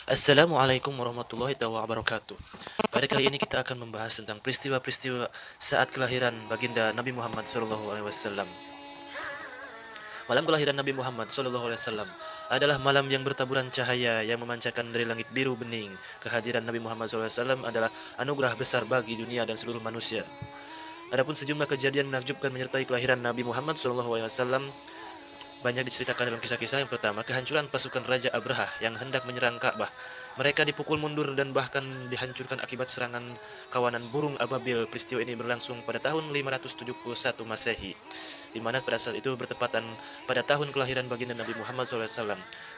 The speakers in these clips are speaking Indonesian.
Assalamualaikum warahmatullahi wabarakatuh. Pada kali ini kita akan membahas tentang peristiwa-peristiwa saat kelahiran baginda Nabi Muhammad SAW. Malam kelahiran Nabi Muhammad SAW adalah malam yang bertaburan cahaya yang memancarkan dari langit biru bening. Kehadiran Nabi Muhammad SAW adalah anugerah besar bagi dunia dan seluruh manusia. Adapun sejumlah kejadian menakjubkan menyertai kelahiran Nabi Muhammad SAW banyak diceritakan dalam kisah-kisah. Yang pertama, kehancuran pasukan Raja Abraha yang hendak menyerang Ka'bah. Mereka dipukul mundur dan bahkan dihancurkan akibat serangan kawanan burung ababil. Peristiwa ini berlangsung pada tahun 571 Masehi, di mana pada saat itu bertepatan pada tahun kelahiran baginda Nabi Muhammad SAW.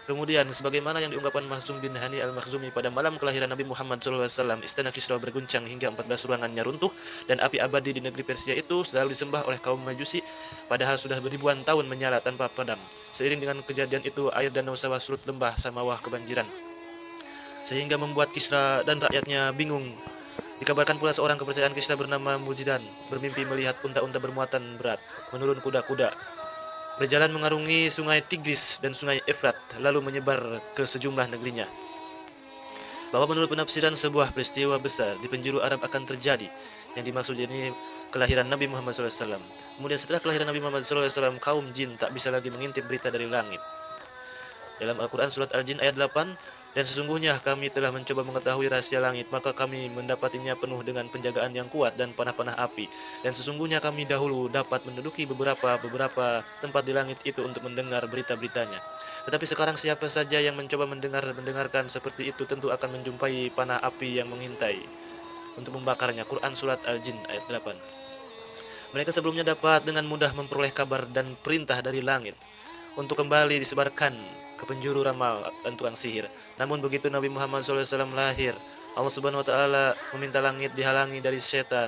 Kemudian, sebagaimana yang diungkapkan Mahzum bin Hani al-Makhzumi, pada malam kelahiran Nabi Muhammad SAW, istana Kisra berguncang hingga 14 ruangannya runtuh, dan api abadi di negeri Persia itu selalu disembah oleh kaum Majusi, padahal sudah beribuan tahun menyala tanpa padam. Seiring dengan kejadian itu, air danau Sawah surut, lembah Samawah kebanjiran, sehingga membuat Kisra dan rakyatnya bingung. Dikabarkan pula seorang kepercayaan Kisra bernama Mujidan bermimpi melihat unta-unta bermuatan berat menurun kuda-kuda, berjalan mengarungi sungai Tigris dan sungai Efrat, lalu menyebar ke sejumlah negerinya. Bahwa menurut penafsiran sebuah peristiwa besar di penjuru Arab akan terjadi, yang dimaksud ini kelahiran Nabi Muhammad SAW. Kemudian setelah kelahiran Nabi Muhammad SAW, kaum jin tak bisa lagi mengintip berita dari langit. Dalam Al-Quran surat Al-Jin ayat 8, dan sesungguhnya kami telah mencoba mengetahui rahasia langit, maka kami mendapatinya penuh dengan penjagaan yang kuat dan panah-panah api. Dan sesungguhnya kami dahulu dapat menduduki beberapa tempat di langit itu untuk mendengar berita-beritanya. Tetapi sekarang siapa saja yang mencoba mendengarkan seperti itu tentu akan menjumpai panah api yang mengintai untuk membakarnya. Quran surat Al-Jin ayat 8. Mereka sebelumnya dapat dengan mudah memperoleh kabar dan perintah dari langit untuk kembali disebarkan ke penjuru ramal dan tukang sihir. Namun begitu Nabi Muhammad SAW lahir, Allah Subhanahu wa taala meminta langit dihalangi dari setan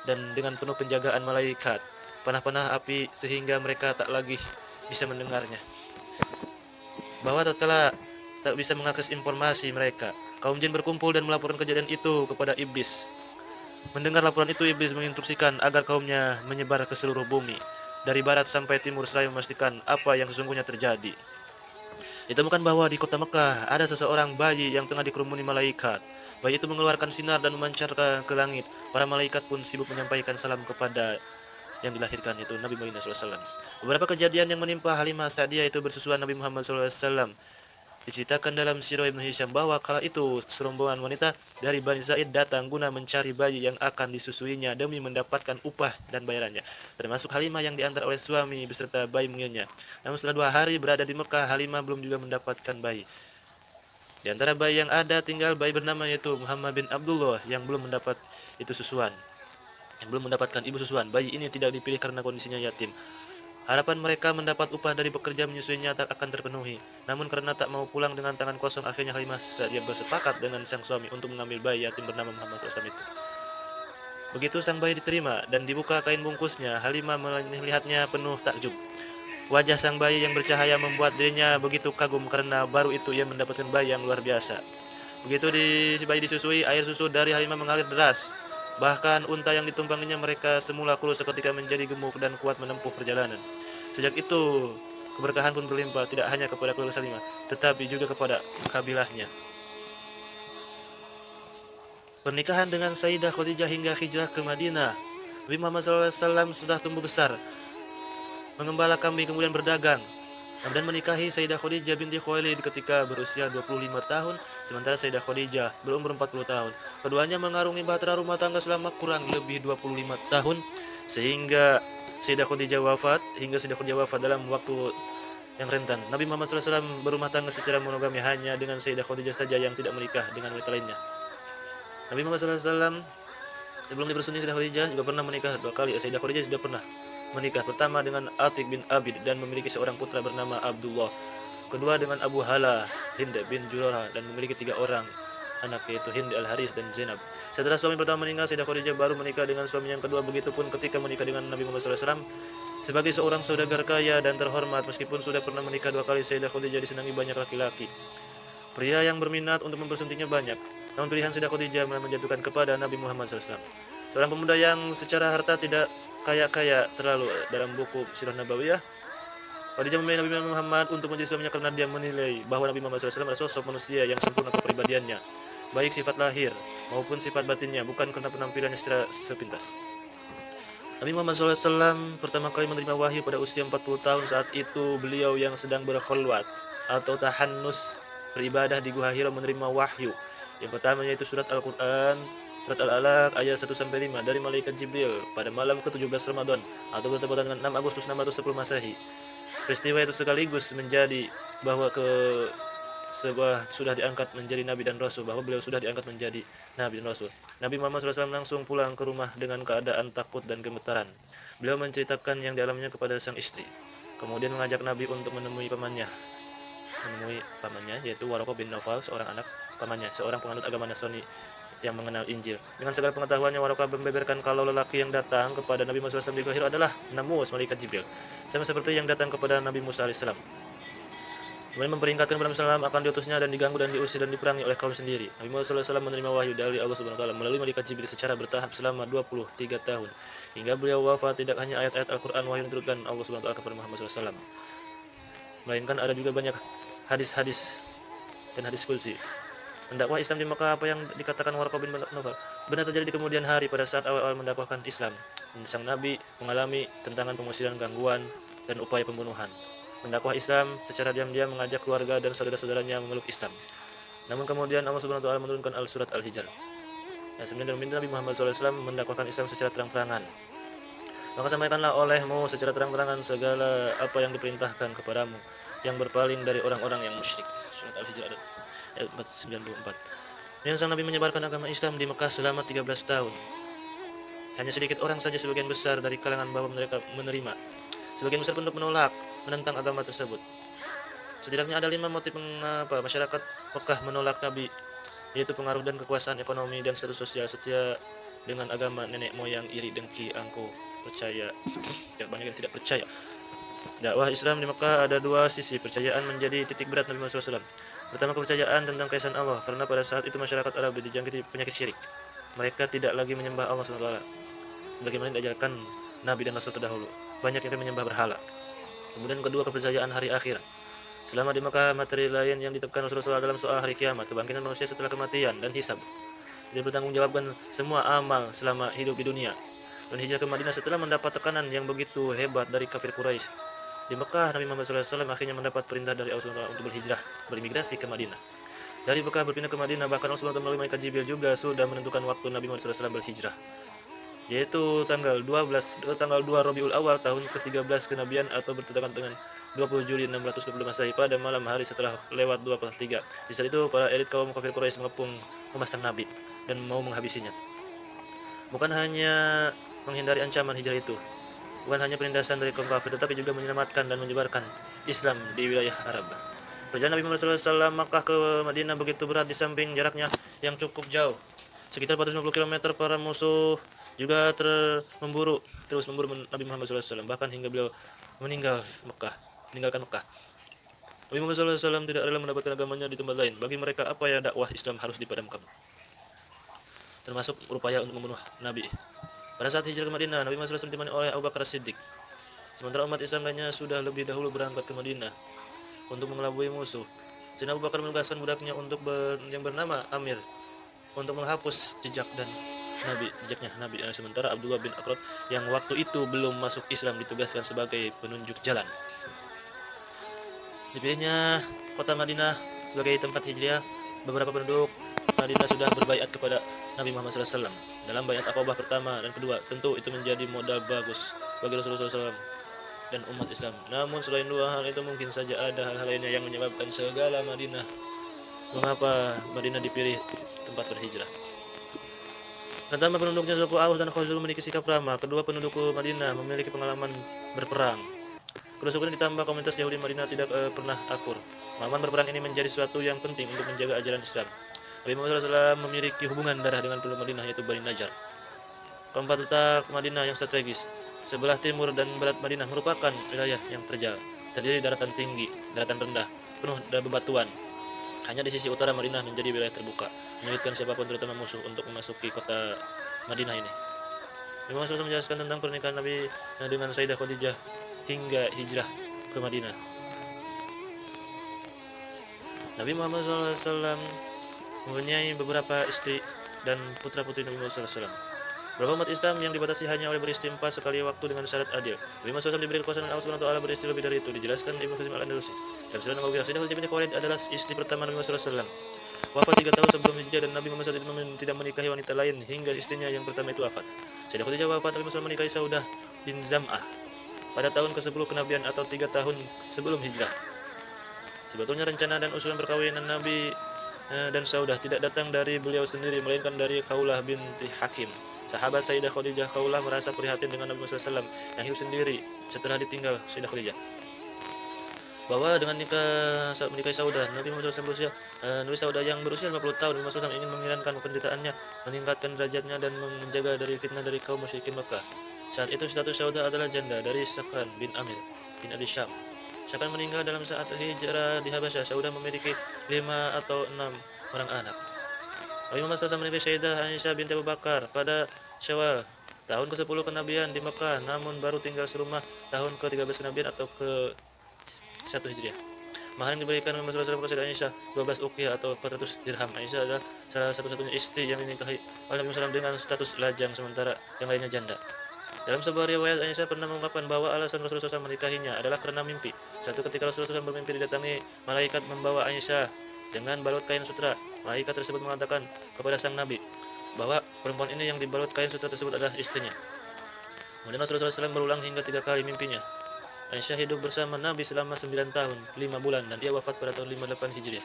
dan dengan penuh penjagaan malaikat, panah-panah api, sehingga mereka tak lagi bisa mendengarnya. Bahwa tatkala tak bisa mengakses informasi mereka, kaum jin berkumpul dan melaporkan kejadian itu kepada iblis. Mendengar laporan itu, iblis menginstruksikan agar kaumnya menyebar ke seluruh bumi, dari barat sampai timur, seraya memastikan apa yang sesungguhnya terjadi. Ditemukan bahwa di kota Mekah ada seseorang bayi yang tengah dikerumuni malaikat. Bayi itu mengeluarkan sinar dan memancarkan ke langit. Para malaikat pun sibuk menyampaikan salam kepada yang dilahirkan, itu Nabi Muhammad SAW. Beberapa kejadian yang menimpa Halimah saat dia itu bersusuan Nabi Muhammad SAW diceritakan dalam Sirah Ibn Hisham bahwa kala itu serombongan wanita dari Bani Zaid datang guna mencari bayi yang akan disusuinya demi mendapatkan upah dan bayarannya, termasuk Halimah yang diantar oleh suami beserta bayi mungilnya. Namun setelah 2 hari berada di Mekah, Halimah belum juga mendapatkan bayi. Di antara bayi yang ada tinggal bayi bernama yaitu Muhammad bin Abdullah yang belum mendapat ibu susuan. Bayi ini tidak dipilih karena kondisinya yatim. Harapan mereka mendapat upah dari pekerja menyusuinya tak akan terpenuhi. Namun karena tak mau pulang dengan tangan kosong, akhirnya Halimah saja bersepakat dengan sang suami untuk mengambil bayi yatim bernama Muhammad SAW itu. Begitu sang bayi diterima dan dibuka kain bungkusnya, Halimah melihatnya penuh takjub. Wajah sang bayi yang bercahaya membuat dirinya begitu kagum karena baru itu ia mendapatkan bayi yang luar biasa. Begitu bayi disusui, air susu dari Halimah mengalir deras. Bahkan unta yang ditumpanginya mereka semula kurus seketika menjadi gemuk dan kuat menempuh perjalanan. Sejak itu, keberkahan pun berlimpah tidak hanya kepada keluarga Salimah, tetapi juga kepada kabilahnya. Pernikahan dengan Sayyidah Khadijah hingga hijrah ke Madinah. Nabi Muhammad SAW sudah tumbuh besar, mengembala kambing kemudian berdagang, dan menikahi Sayyidah Khadijah binti Khuwailid ketika berusia 25 tahun, sementara Sayyidah Khadijah berumur 40 tahun. Keduanya mengarungi bahtera rumah tangga selama kurang lebih 25 tahun, sehingga Sayyidah Khadijah wafat dalam waktu yang rentan. Nabi Muhammad SAW berumah tangga secara monogami hanya dengan Sayyidah Khadijah saja yang tidak menikah dengan wanita lainnya. Nabi Muhammad SAW sebelum dipersuni Sayyidah Khadijah juga pernah menikah 2 kali. Sayyidah Khadijah sudah pernah menikah pertama dengan Atik bin Abid dan memiliki seorang putra bernama Abdullah. Kedua dengan Abu Hala, Hind bin Jurara, dan memiliki 3 orang anak, yaitu Hind, Al-Haris, dan Zainab. Setelah suami pertama meninggal, Sayyidah Khadijah baru menikah dengan suami yang kedua. Begitupun ketika menikah dengan Nabi Muhammad SAW. Sebagai seorang saudagar kaya dan terhormat, meskipun sudah pernah menikah 2 kali, Sayyidah Khadijah disenangi banyak laki-laki. Pria yang berminat untuk mempersuntingnya banyak. Namun pilihan Sayyidah Khadijah menjatuhkan kepada Nabi Muhammad SAW. Seorang pemuda yang secara harta tidak kaya-kaya terlalu. Dalam buku Sirah Nabawiyah Khadijah memilih Nabi Muhammad untuk menjadi suaminya karena dia menilai bahwa Nabi Muhammad SAW adalah sosok manusia yang sempurna kepribadiannya, baik sifat lahir maupun sifat batinnya, bukan karena penampilannya secara sepintas. Nabi Muhammad SAW pertama kali menerima wahyu pada usia 40 tahun. Saat itu beliau yang sedang berkhulwat atau tahannus beribadah di Gua Hira menerima wahyu. Yang pertama yaitu surat Al-Quran, surat Al-Alaq ayat 1-5 dari malaikat Jibril pada malam ke-17 Ramadan atau bertepatan dengan 6 Agustus 610 Masehi. Peristiwa itu sekaligus menjadi bahwa sebuah sudah diangkat menjadi nabi dan rasul, bahwa beliau sudah diangkat menjadi nabi dan rasul. Nabi Muhammad SAW langsung pulang ke rumah dengan keadaan takut dan gemetaran. Beliau menceritakan yang dialaminya kepada sang istri, kemudian mengajak Nabi untuk menemui pamannya yaitu Waraqah bin Nawfal, seorang anak pamannya, seorang penganut agama Nasrani yang mengenal Injil. Dengan segala pengetahuannya, Waraqah membeberkan kalau lelaki yang datang kepada Nabi Muhammad SAW di Gua Hira adalah Namus, malaikat Jibril, sama seperti yang datang kepada Nabi Musa AS. Kemudian memperingatkan kepada Muhammad akan diutusnya dan diganggu dan diusir dan diperangi oleh kaum sendiri. Nabi Muhammad SAW menerima wahyu dari Allah Subhanahu wa taala melalui malaikat Jibril secara bertahap selama 23 tahun. Hingga beliau wafat, tidak hanya ayat-ayat Al-Qur'an wahyu diturunkan Allah Subhanahu wa taala kepada Muhammad SAW, melainkan ada juga banyak hadis-hadis dan hadis qudsi. Mendakwah Islam di Mekah, apa yang dikatakan Waraqah bin Nawfal benar terjadi di kemudian hari pada saat awal-awal mendakwahkan Islam. Sang Nabi mengalami tentangan, pengusiran, gangguan, dan upaya pembunuhan. Mendakwah Islam secara diam-diam mengajak keluarga dan saudara-saudaranya memeluk Islam. Namun kemudian Allah Subhanahu wa taala menurunkan Al-Surat Al-Hijr. Yang sebenarnya meminta Nabi Muhammad SAW mendakwahkan Islam secara terang-terangan. Maka sampaikanlah olehmu secara terang-terangan segala apa yang diperintahkan kepadamu, yang berpaling dari orang-orang yang musyrik. Surat Al-Hijr ayat 94. Dan sang Nabi menyebarkan agama Islam di Mekah selama 13 tahun. Hanya sedikit orang saja sebagian besar dari kalangan bawah mereka menerima. Sebagian besar penduduk menolak, menentang agama tersebut. Setidaknya ada 5 motif mengapa masyarakat Mekah menolak Nabi, yaitu pengaruh dan kekuasaan ekonomi dan status sosial, setia dengan agama nenek moyang, iri, dengki, angkuh, percaya, dan banyak yang tidak percaya. Dakwah Islam di Mekah ada 2 sisi. Percayaan menjadi titik berat Nabi Muhammad SAW. Pertama, kepercayaan tentang keesaan Allah, karena pada saat itu masyarakat Arab dijangkiti penyakit syirik. Mereka tidak lagi menyembah Allah SWT sebagaimana diajarkan Nabi dan Rasul terdahulu. Banyak yang menyembah berhala. Kemudian kedua, kepercayaan hari akhir. Selama di Mekah, materi lain yang ditekankan Rasulullah dalam soal hari kiamat, kebangkitan manusia setelah kematian, dan hisab. Dia bertanggungjawabkan semua amal selama hidup di dunia. Dan hijrah ke Madinah setelah mendapat tekanan yang begitu hebat dari kafir Quraisy. Di Mekah, Nabi Muhammad SAW akhirnya mendapat perintah dari Allah SWT untuk berhijrah, berimigrasi ke Madinah. Dari Mekah berpindah ke Madinah, bahkan Allah SWT melalui malaikat Jibril juga sudah menentukan waktu Nabi Muhammad SAW berhijrah, yaitu tanggal 2 Rabiul Awal tahun ke-13 kenabian atau bertepatan dengan 20 Juli 620 Masehi pada malam hari setelah lewat 2/3. Di saat itu para elit kaum kafir Quraisy mengepung memasang Nabi dan mau menghabisinya. Bukan hanya menghindari ancaman hijrah itu, bukan hanya penindasan dari kaum kafir, tetapi juga menyelamatkan dan menyebarkan Islam di wilayah Arab. Perjalanan Nabi Muhammad SAW Makkah ke Madinah begitu berat, di samping jaraknya yang cukup jauh, sekitar 450 km, para musuh juga terus memburu Nabi Muhammad SAW, bahkan hingga beliau meninggalkan Mekah. Nabi Muhammad SAW tidak rela mendapatkan agamanya di tempat lain. Bagi mereka, apa ya, dakwah Islam harus dipadamkan, termasuk berupaya untuk membunuh Nabi. Pada saat hijrah ke Madinah, Nabi Muhammad SAW ditemani oleh Abu Bakar Siddiq. Sementara umat Islam lainnya sudah lebih dahulu berangkat ke Madinah untuk mengelabui musuh. Sayyidina Abu Bakar menugaskan budaknya yang bernama Amir untuk menghapus jejaknya Nabi. Sementara Abdullah bin Akrad yang waktu itu belum masuk Islam ditugaskan sebagai penunjuk jalan. Dipilihnya kota Madinah sebagai tempat hijrah. Beberapa penduduk Madinah sudah berbaiat kepada Nabi Muhammad SAW dalam baiat Aqabah pertama dan kedua. Tentu itu menjadi modal bagus bagi Rasulullah SAW dan umat Islam. Namun selain 2 hal itu, mungkin saja ada hal-hal lainnya yang menyebabkan segala mengapa Madinah dipilih tempat berhijrah. Pertama, penduduknya suku Aus dan Khazraj memiliki sikap ramah. Kedua, penduduk Madinah memiliki pengalaman berperang. Kedua suku ini ditambah komunitas Yahudi Madinah tidak pernah akur. Pengalaman berperang ini menjadi sesuatu yang penting untuk menjaga ajaran Islam. Nabi Muhammad SAW memiliki hubungan darah dengan penduduk Madinah, yaitu Bani Najjar. Keempat, letak Madinah yang strategis. Sebelah timur dan barat Madinah merupakan wilayah yang terjal, terdiri daratan tinggi, daratan rendah, penuh dengan bebatuan. Hanya di sisi utara Madinah menjadi wilayah terbuka, menyulitkan siapapun, terutama musuh, untuk memasuki kota Madinah ini. Nabi Muhammad SAW menjelaskan tentang pernikahan Nabi dengan Sayyidah Khadijah hingga hijrah ke Madinah. Nabi Muhammad SAW mempunyai beberapa istri dan putra-putri Nabi Muhammad SAW. Beberapa umat Islam yang dibatasi hanya oleh beristri 4 sekali waktu dengan syarat adil. Nabi Muhammad SAW diberi kekuasaan Allah SWT beristri lebih dari itu, dijelaskan Ibnu Katsir Al-Andalusi. Dan Sunan Nawawi, Sayyidah Khadijah binti Khuwailid adalah istri pertama Nabi Muhammad SAW. Wafat 3 tahun sebelum hijrah dan Nabi Muhammad SAW tidak menikahi wanita lain hingga istrinya yang pertama itu wafat. Sayyidah Khadijah wafat, Nabi Muhammad SAW menikahi Saudah bin Zam'ah pada tahun ke-10 kenabian atau 3 tahun sebelum hijrah. Sebetulnya rencana dan usulan perkawinan Nabi dan Saudah tidak datang dari beliau sendiri, melainkan dari Khawlah binti Hakim. Sahabat Sayyidah Khadijah Khawlah merasa prihatin dengan Nabi Muhammad SAW yang hidup sendiri setelah ditinggal Sayyidah Khadijah. Bahwa dengan menikahi Saudah, Nabi Muhammad SAW Saudah yang berusia 50 tahun, Nabi Muhammad SAW ingin menghilangkan penderitaannya, meningkatkan derajatnya dan menjaga dari fitnah dari kaum musyrikin Makkah. Saat itu status Saudah adalah janda dari Sakran bin Amir bin Abi Syam. Sakran meninggal dalam saat hijrah di Habasyah. Saudah memiliki 5 atau 6 orang anak. Nabi Muhammad SAW menikahi Sayyidah Aisyah binti Abu Bakar pada Syawal tahun ke-10 kenabian di Makkah, namun baru tinggal serumah tahun ke-13 kenabian atau ke-1 Hijriah. Mahar yang diberikan Nabi Muhammad SAW kepada Sayyidah Aisyah 12 uqiyah atau 400 dirham. Aisyah adalah salah satu-satunya istri yang dinikahi oleh Nabi Muhammad SAW dengan status lajang, sementara yang lainnya janda. Dalam sebuah riwayat, Aisyah pernah mengungkapkan bahwa alasan Rasulullah SAW menikahinya adalah karena mimpi. Suatu ketika Rasulullah SAW bermimpi didatangi malaikat membawa Aisyah dengan balut kain sutra. Malaikat tersebut mengatakan kepada sang Nabi bahwa perempuan ini yang dibalut kain sutra tersebut adalah istrinya. Kemudian Rasulullah SAW berulang hingga 3 kali mimpinya. Aisyah hidup bersama Nabi selama 9 tahun, 5 bulan, dan ia wafat pada tahun 58 Hijriah.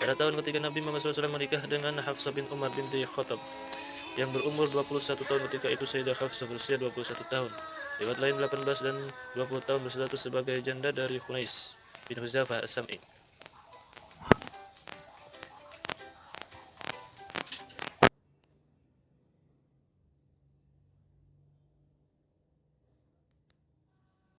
Pada tahun ketiga Nabi Muhammad SAW menikah dengan Hafsah bin Umar binti Khattab yang berumur 21 tahun ketika itu Sayyidah Hafsah berusia 21 tahun. Riwayat lain 18 dan 20 tahun berstatus sebagai janda dari Khunais bin Huzaifah As-Sam'i.